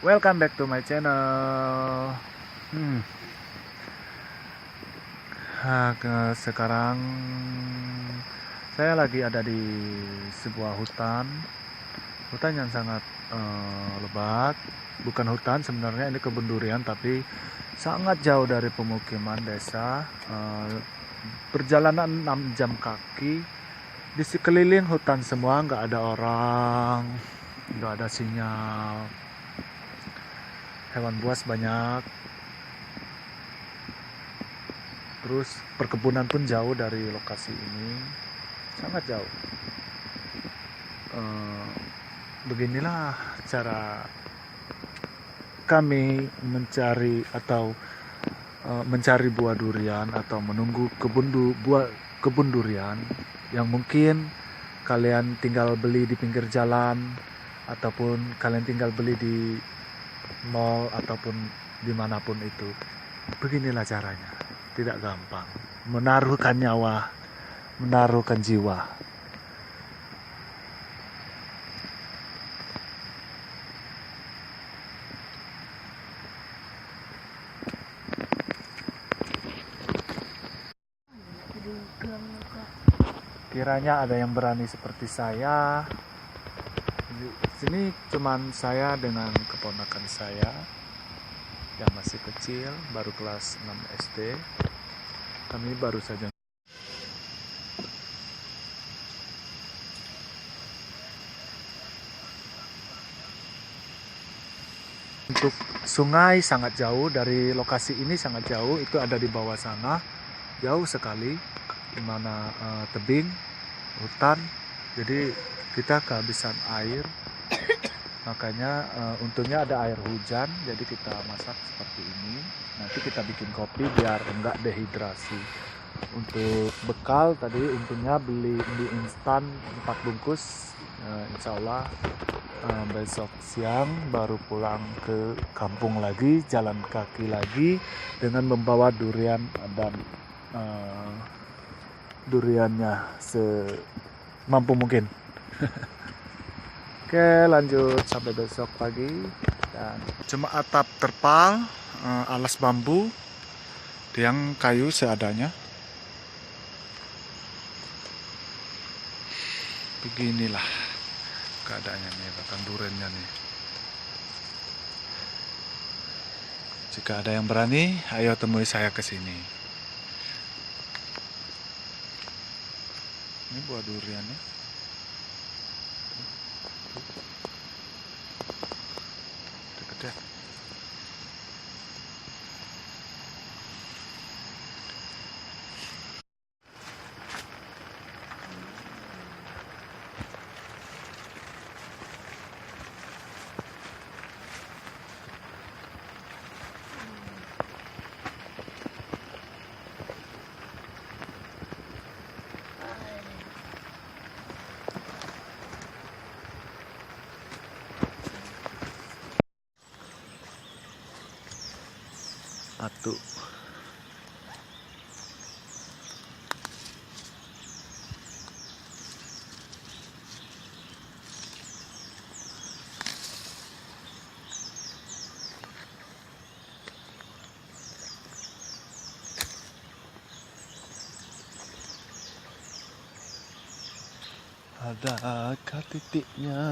Welcome back to my channel. Sekarang saya lagi ada di sebuah hutan yang sangat lebat. Bukan hutan sebenarnya, ini kebun durian, tapi sangat jauh dari pemukiman desa. Perjalanan 6 jam kaki. Di sekeliling hutan semua, nggak ada orang, nggak ada sinyal. Hewan buas banyak. Terus perkebunan pun jauh dari lokasi ini, sangat jauh. Beginilah cara kami mencari buah durian atau menunggu kebun durian yang mungkin kalian tinggal beli di pinggir jalan ataupun kalian tinggal beli di mall ataupun dimanapun itu. Beginilah caranya, tidak gampang, menaruhkan nyawa, menaruhkan jiwa. Kiranya ada yang berani seperti saya. Di sini cuman saya dengan keponakan saya yang masih kecil, baru kelas 6 SD. Kami baru saja. Untuk sungai sangat jauh dari lokasi ini, sangat jauh. Itu ada di bawah sana, jauh sekali, di mana tebing, hutan. Jadi kita kehabisan air. Makanya untungnya ada air hujan, jadi kita masak seperti ini. Nanti kita bikin kopi biar enggak dehidrasi. Untuk bekal tadi untungnya beli mie instan 4 bungkus. Insya Allah besok siang baru pulang ke kampung lagi, jalan kaki lagi dengan membawa durian dan duriannya semampu mungkin. Oke, lanjut sampai besok pagi. Dan cuma atap terpal, alas bambu, tiang kayu seadanya. Beginilah keadaannya nih, batang duriannya nih. Jika ada yang berani, ayo temui saya ke sini. Ini buah duriannya. Deket ya. Satu. Adakah titiknya?